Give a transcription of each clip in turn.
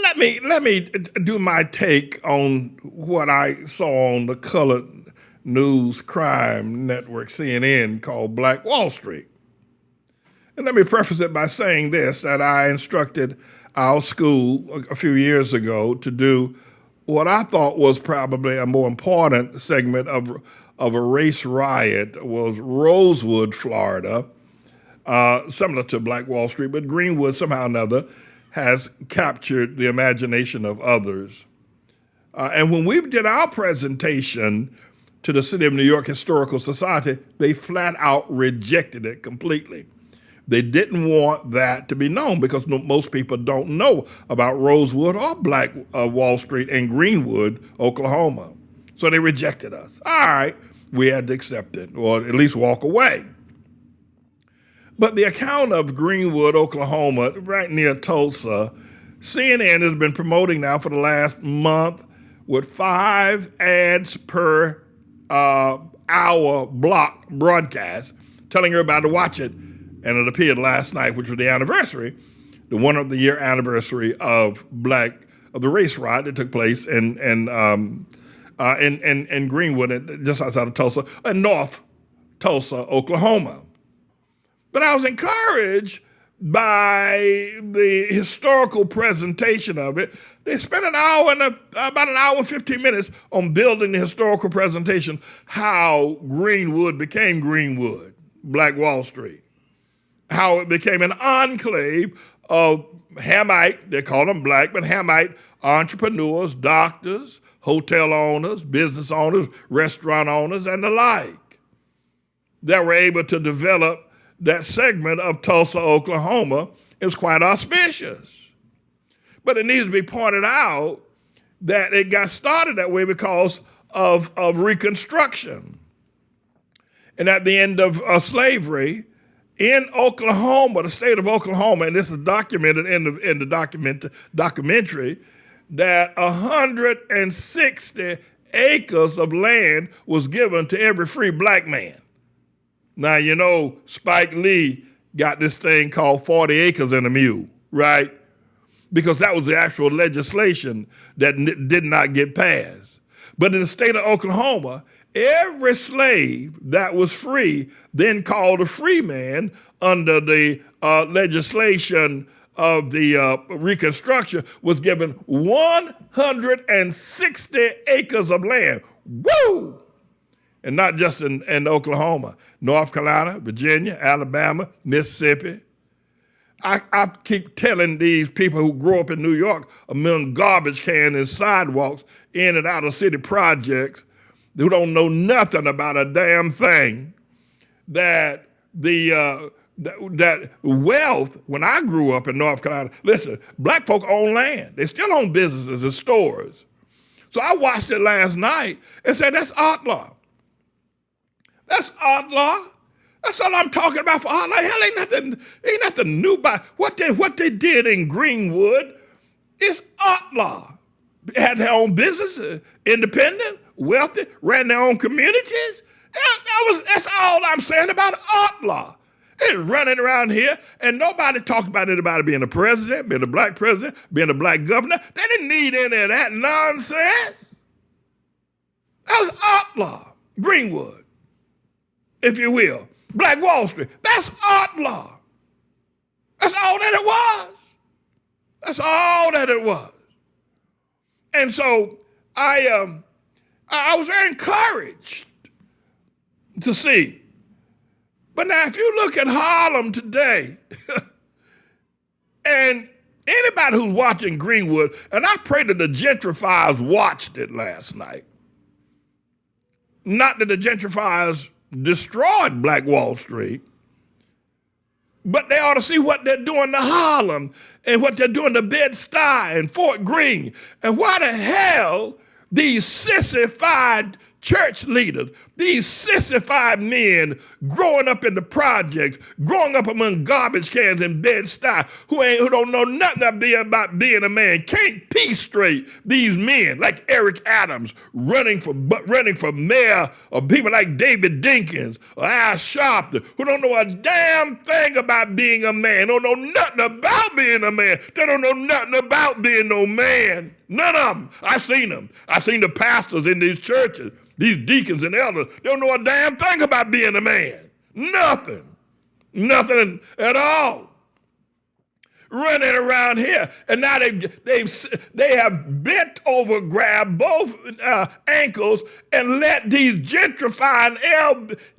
Let me do my take on what I saw on the colored news crime network CNN called Black Wall Street. And let me preface it by saying this, that I instructed our school a few years ago to do what I thought was probably a more important segment of a race riot was Rosewood, Florida, similar to Black Wall Street, but Greenwood somehow or another has captured the imagination of others. And when we did our presentation to the City of New York Historical Society, they flat out rejected it completely. They didn't want that to be known because most people don't know about Rosewood or Black Wall Street in Greenwood, Oklahoma. So they rejected us. All right, we had to accept it, or at least walk away. But the account of Greenwood, Oklahoma, right near Tulsa, CNN has been promoting now for the last month with 5 ads per hour block broadcast, telling everybody to watch it. And it appeared last night, which was the anniversary, the 100-year anniversary of the race riot that took place in Greenwood, just outside of Tulsa, in North Tulsa, Oklahoma. But I was encouraged by the historical presentation of it. They spent about an hour and 15 minutes on building the historical presentation, how Greenwood became Greenwood, Black Wall Street, how it became an enclave of Hamite, they call them black, but Hamite entrepreneurs, doctors, hotel owners, business owners, restaurant owners, and the like, that were able to develop that segment of Tulsa, Oklahoma. Is quite auspicious. But it needs to be pointed out that it got started that way because of Reconstruction. And at the end of slavery, in Oklahoma, the state of Oklahoma, and this is documented in the documentary, that 160 acres of land was given to every free black man. Now, you know, Spike Lee got this thing called 40 acres and a mule, right? Because that was the actual legislation that did not get passed. But in the state of Oklahoma, every slave that was free, then called a free man under the legislation of the Reconstruction, was given 160 acres of land. Woo! And not just in Oklahoma, North Carolina, Virginia, Alabama, Mississippi. I keep telling these people who grew up in New York among garbage cans and sidewalks in and out of city projects who don't know nothing about a damn thing, that that wealth, when I grew up in North Carolina, listen, black folk own land. They still own businesses and stores. So I watched it last night and said, that's ATLAH. That's ATLAH. That's all I'm talking about for ATLAH. Hell, ain't nothing new about what they did in Greenwood. It's ATLAH. They had their own business, independent, wealthy, ran their own communities. That's all I'm saying about ATLAH. It's running around here, and nobody talked about anybody being a president, being a black president, being a black governor. They didn't need any of that nonsense. That was ATLAH, Greenwood, if you will. Black Wall Street, that's ATLAH. That's all that it was. That's all that it was. And so I was very encouraged to see. But now if you look at Harlem today, and anybody who's watching Greenwood, and I pray that the gentrifiers watched it last night. Not that the gentrifiers destroyed Black Wall Street, but they ought to see what they're doing to Harlem and what they're doing to Bed-Stuy and Fort Greene. And why the hell these sissified church leaders, these sissified men growing up in the projects, growing up among garbage cans in Bed-Stuy, who don't know nothing about being a man, can't pee straight. These men like Eric Adams running for mayor, or people like David Dinkins or Al Sharpton, who don't know a damn thing about being a man, don't know nothing about being a man. They don't know nothing about being no man. None of them. I've seen them. I've seen the pastors in these churches, these deacons and elders. They don't know a damn thing about being a man. Nothing. Nothing at all. Running around here, and now they have bent over, grabbed both ankles, and let these gentrifying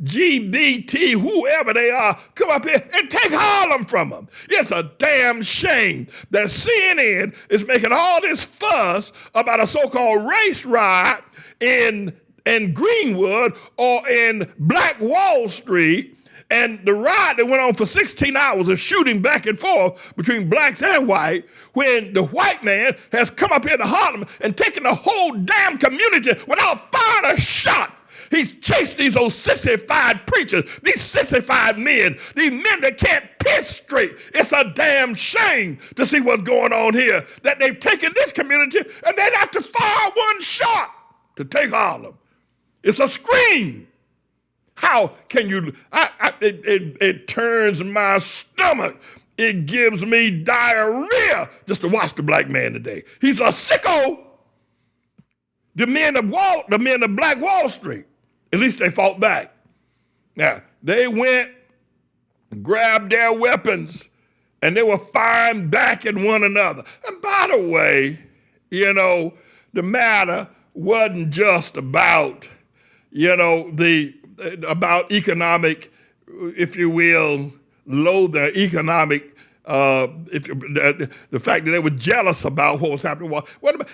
LGBT, whoever they are, come up here and take Harlem from them. It's a damn shame that CNN is making all this fuss about a so-called race riot in Greenwood or in Black Wall Street. And the riot that went on for 16 hours of shooting back and forth between blacks and white, when the white man has come up here to Harlem and taken the whole damn community without firing a shot. He's chased these old sissified preachers, these sissified men, these men that can't piss straight. It's a damn shame to see what's going on here, that they've taken this community and they have to fire one shot to take Harlem. It's a scream. How can you, it turns my stomach. It gives me diarrhea just to watch the black man today. He's a sicko. The men of Black Wall Street, at least they fought back. Now, they went, grabbed their weapons, and they were firing back at one another. And by the way, the matter wasn't just about, about economic, if you will, their economic, the fact that they were jealous about what was happening.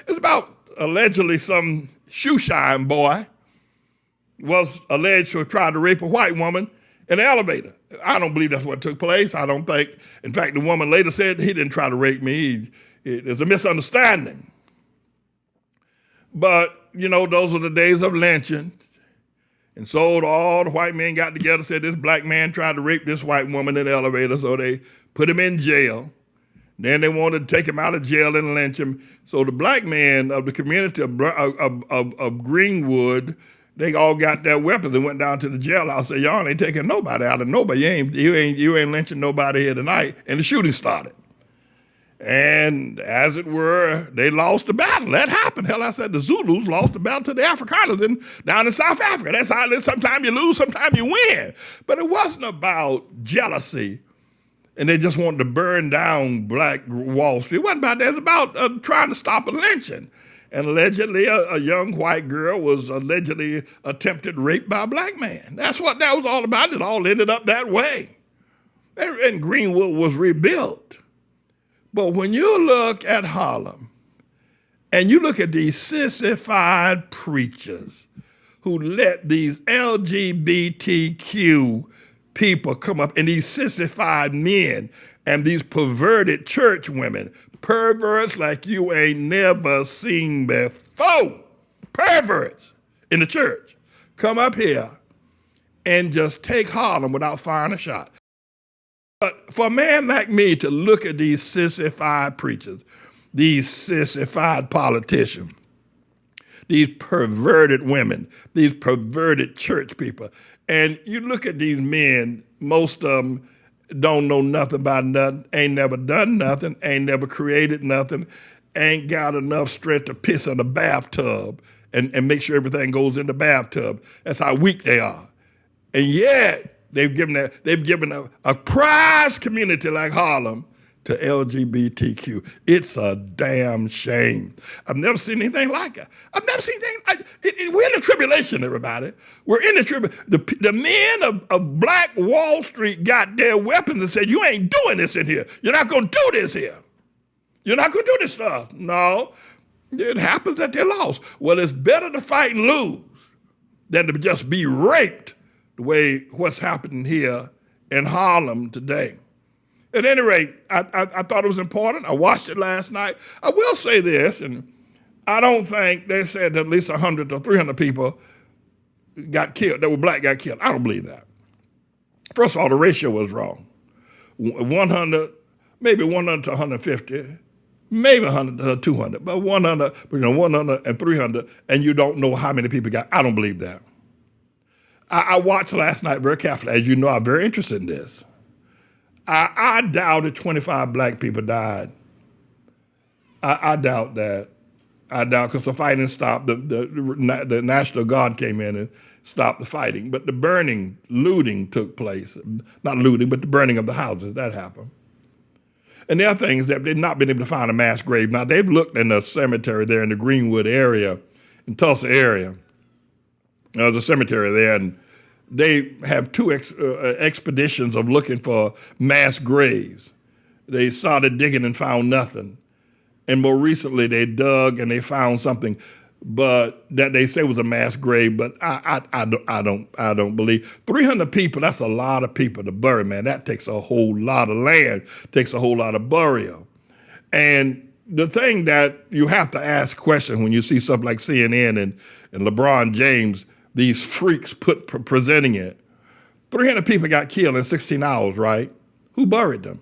It's about allegedly some shoe shine boy was alleged to have tried to rape a white woman in the elevator. I don't believe that's what took place. I don't think, in fact, the woman later said he didn't try to rape me. It's a misunderstanding. But, those were the days of lynching. And so all the white men got together, said this black man tried to rape this white woman in the elevator, so they put him in jail. Then they wanted to take him out of jail and lynch him. So the black men of the community of Greenwood, they all got their weapons and went down to the jailhouse and said, y'all ain't taking nobody out of nobody. You ain't lynching nobody here tonight. And the shooting started. And as it were, they lost the battle. That happened. Hell, I said the Zulus lost the battle to the Afrikaners down in South Africa. That's how it is. Sometimes you lose, sometimes you win. But it wasn't about jealousy, and they just wanted to burn down Black Wall Street. It wasn't about that. It was about trying to stop a lynching. And allegedly, a young white girl was allegedly attempted rape by a black man. That's what that was all about. It all ended up that way. And Greenwood was rebuilt. But when you look at Harlem and you look at these sissified preachers who let these LGBTQ people come up, and these sissified men and these perverted church women, perverts like you ain't never seen before, perverts in the church, come up here and just take Harlem without firing a shot. But for a man like me to look at these sissified preachers, these sissified politicians, these perverted women, these perverted church people, and you look at these men, most of them don't know nothing about nothing, ain't never done nothing, ain't never created nothing, ain't got enough strength to piss in a bathtub and make sure everything goes in the bathtub. That's how weak they are. And yet, they've given a prized community like Harlem to LGBTQ. It's a damn shame. I've never seen anything like it. I've never seen anything like it. We're in the tribulation, everybody. We're in the tribulation. The men of Black Wall Street got their weapons and said, you ain't doing this in here. You're not going to do this here. You're not going to do this stuff. No, it happens that they lost. Well, it's better to fight and lose than to just be raped the way what's happening here in Harlem today. At any rate, I thought it was important. I watched it last night. I will say this, and I don't think they said that at least 100 or 300 people got killed, that were black got killed. I don't believe that. First of all, the ratio was wrong. 100, maybe 100 to 150, maybe 100 to 200, but 100, 100 and 300, and you don't know how many people got. I don't believe that. I watched last night very carefully. As you know, I'm very interested in this. I doubted 25 black people died. I doubt that. I doubt, because the fighting stopped. The National Guard came in and stopped the fighting. But the burning, looting took place. Not looting, but the burning of the houses, that happened. And the other thing is that they've not been able to find a mass grave. Now, they've looked in the cemetery there in the Greenwood area, in Tulsa area. There's a cemetery there, and they have two expeditions of looking for mass graves. They started digging and found nothing. And more recently, they dug and they found something, but that they say was a mass grave. But I don't believe 300 people. That's a lot of people to bury, man. That takes a whole lot of land, takes a whole lot of burial. And the thing that you have to ask questions when you see stuff like CNN and LeBron James, these freaks presenting it. 300 people got killed in 16 hours, right? Who buried them?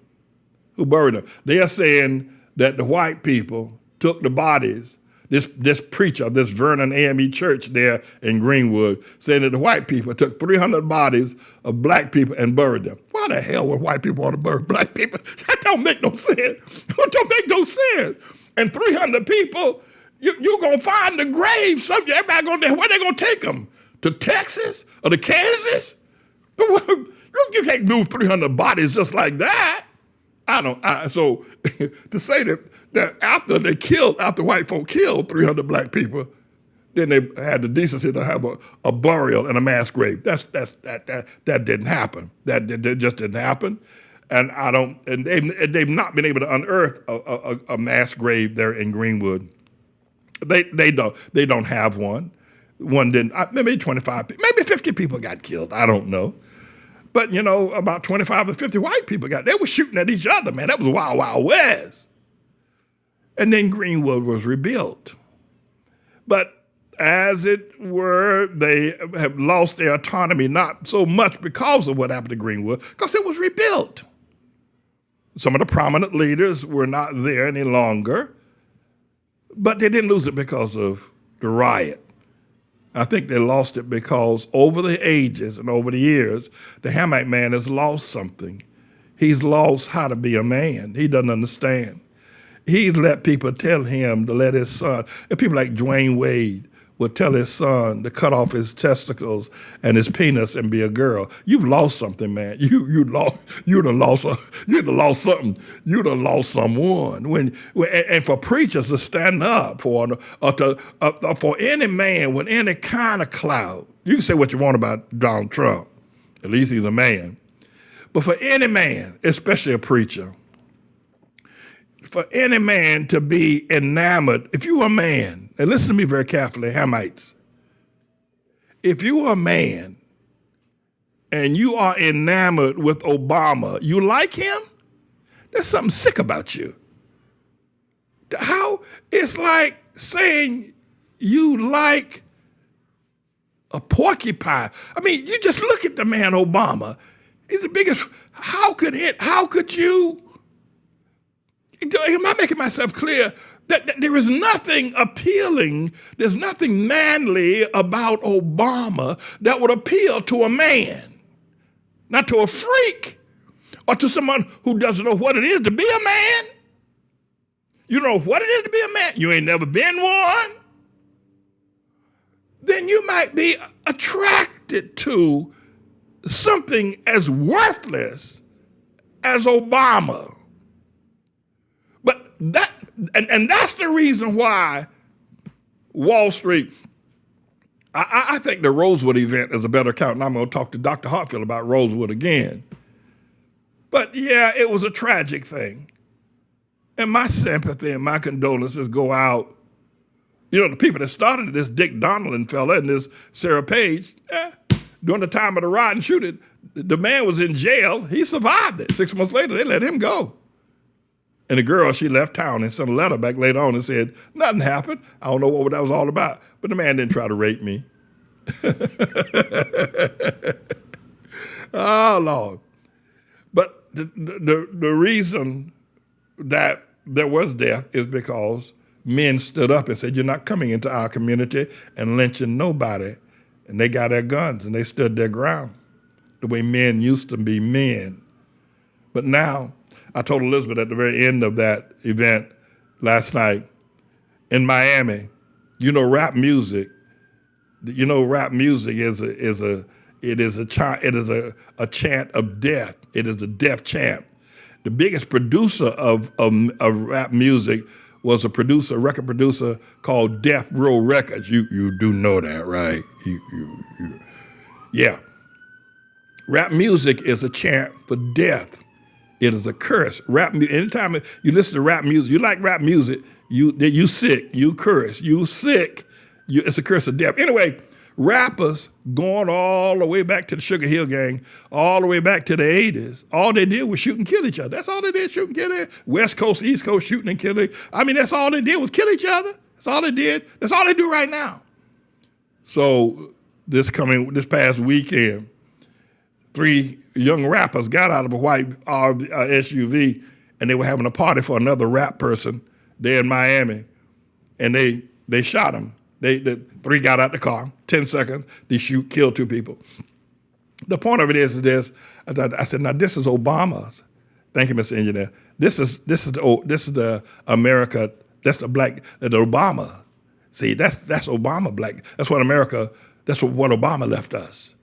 Who buried them? They are saying that the white people took the bodies, this preacher of this Vernon AME church there in Greenwood, saying that the white people took 300 bodies of black people and buried them. Why the hell would white people want to bury black people? That don't make no sense. That don't make no sense. And 300 people, you're going to find the grave. Everybody where they going to take them? To Texas or to Kansas? You can't move 300 bodies just like that. So to say that after white folk killed 300 black people, then they had the decency to have a burial and a mass grave. That didn't happen. That just didn't happen. And they've not been able to unearth a mass grave there in Greenwood. They don't have one. One didn't. Maybe 25, maybe 50 people got killed. I don't know. But, about 25 to 50 white people they were shooting at each other, man. That was Wild Wild West. And then Greenwood was rebuilt. But as it were, they have lost their autonomy, not so much because of what happened to Greenwood, because it was rebuilt. Some of the prominent leaders were not there any longer, but they didn't lose it because of the riot. I think they lost it because over the ages and over the years, the Hamite man has lost something. He's lost how to be a man. He doesn't understand. He's let people tell him to let his son, and people like Dwayne Wade would tell his son to cut off his testicles and his penis and be a girl. You've lost something, man. You'd have lost something. You'd have lost someone. And for preachers to stand up for any man with any kind of clout, you can say what you want about Donald Trump. At least he's a man. But for any man, especially a preacher, for any man to be enamored, if you are a man, and listen to me very carefully, Hamites, if you are a man and you are enamored with Obama, you like him, there's something sick about you. How? It's like saying you like a porcupine. I mean, you just look at the man Obama. He's the biggest. How could you? Am I making myself clear that there is nothing appealing, there's nothing manly about Obama that would appeal to a man, not to a freak or to someone who doesn't know what it is to be a man? You know what it is to be a man? You ain't never been one? Then you might be attracted to something as worthless as Obama. But that's the reason why Wall Street, I think the Rosewood event is a better account, and I'm going to talk to Dr. Hartfield about Rosewood again. But yeah, it was a tragic thing. And my sympathy and my condolences go out. The people that started this Dick Donaldson fella and this Sarah Page, during the time of the riot and shooting, the man was in jail. He survived it. 6 months later, they let him go. And the girl, she left town and sent a letter back later on and said, nothing happened. I don't know what that was all about. But the man didn't try to rape me. Oh, Lord. But the reason that there was death is because men stood up and said, you're not coming into our community and lynching nobody. And they got their guns and they stood their ground the way men used to be men. But now, I told Elizabeth at the very end of that event last night in Miami, rap music. Rap music is a chant of death. It is a death chant. The biggest producer of rap music was a record producer called Death Row Records. You do know that, right? Yeah. Rap music is a chant for death. It is a curse. Anytime you listen to rap music, you like rap music, you sick, you curse, you sick. It's a curse of death. Anyway, rappers going all the way back to the Sugar Hill Gang, all the way back to the 80s, all they did was shoot and kill each other. That's all they did, shoot and kill. West Coast, East Coast, shooting and killing. I mean, that's all they did was kill each other. That's all they did. That's all they do right now. So this past weekend, 3 young rappers got out of a white SUV and they were having a party for another rap person there in Miami, and they shot him. The 3 got out the car, 10 seconds, they killed 2 people. The point of it is this. I said, now this is Obama's. Thank you, Mr. Engineer. This is the America. That's the black. The Obama. See, that's Obama black. That's what America. That's what Obama left us,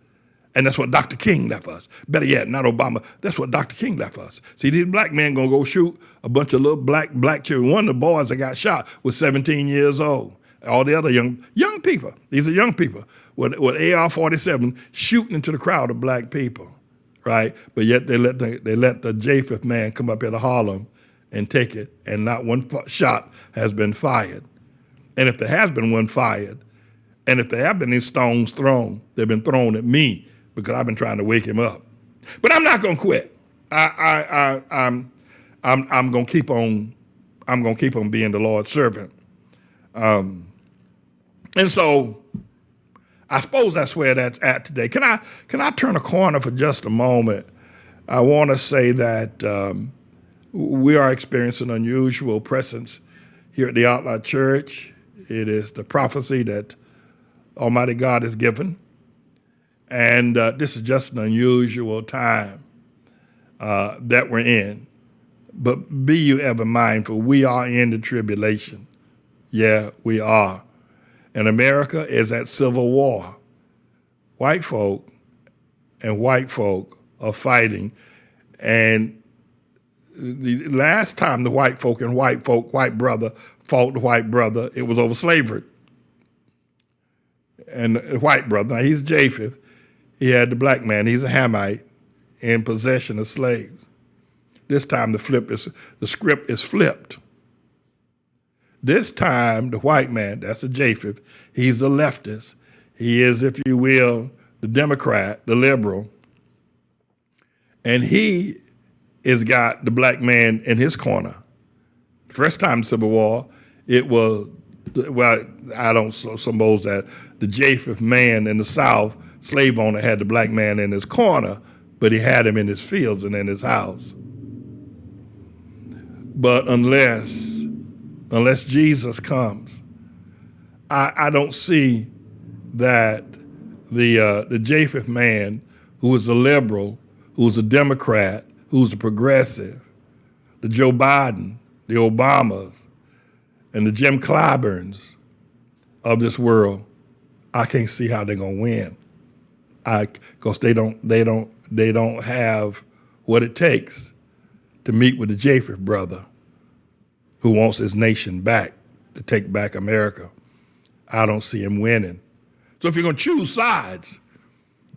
and that's what Dr. King left us. Better yet, not Obama. That's what Dr. King left us. See, these black men gonna go shoot a bunch of little black children. One of the boys that got shot was 17 years old. All the other young people, these are young people with AR-47 shooting into the crowd of black people, right? But yet they let the Japheth man come up here to Harlem and take it, and not one shot has been fired. And if there has been one fired, and if there have been any stones thrown, they've been thrown at me because I've been trying to wake him up. But I'm not gonna quit. I'm gonna keep on. I'm gonna keep on being the Lord's servant. And so I suppose that's where that's at today. Can I turn a corner for just a moment? I want to say that we are experiencing unusual presence here at the ATLAH Church. It is the prophecy that Almighty God has given. And this is just an unusual time that we're in. But be you ever mindful, we are in the tribulation. Yeah, we are. And America is at civil war. White folk and white folk are fighting. And the last time the white brother fought the white brother, it was over slavery. And the white brother, now he's Japheth, he had the black man, he's a Hamite, in possession of slaves. This time the script is flipped. This time, the white man, that's a Japheth, he's a leftist. He is, if you will, the Democrat, the liberal. And he has got the black man in his corner. First time Civil War, it was, well, I don't suppose that the Japheth man in the South, slave owner, had the black man in his corner, but he had him in his fields and in his house. But unless Jesus comes, I don't see that the Japheth man, who is a liberal, who's a Democrat, who's a progressive, the Joe Biden, the Obamas, and the Jim Clyburns of this world, I can't see how they're gonna win. Because they don't have what it takes to meet with the Japheth brother who wants his nation back, to take back America. I don't see him winning. So if you're gonna choose sides,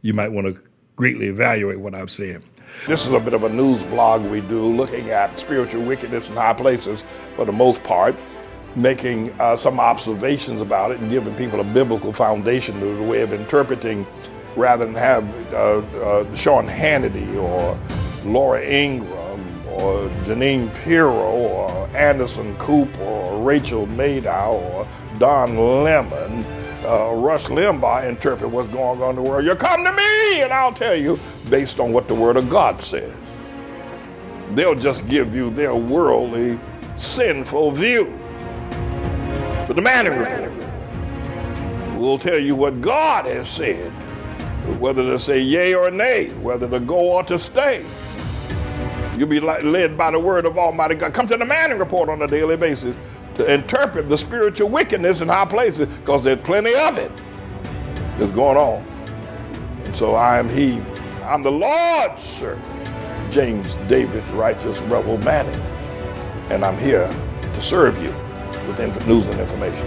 you might want to greatly evaluate what I've said. This is a bit of a news blog we do, looking at spiritual wickedness in high places for the most part, making some observations about it and giving people a biblical foundation to the way of interpreting, rather than have Sean Hannity or Laura Ingraham or Janine Pirro or Anderson Cooper or Rachel Maddow or Don Lemon Rush Limbaugh interpret what's going on in the world. You come to me and I'll tell you based on what the Word of God says. They'll just give you their worldly, sinful view. But the Manning Report will tell you what God has said, whether to say yea or nay, whether to go or to stay. You'll be led by the word of Almighty God. Come to the Manning Report on a daily basis to interpret the spiritual wickedness in high places, because there's plenty of it that's going on. And so I'm the Lord's servant, James David Righteous Rebel Manning, and I'm here to serve you with news and information.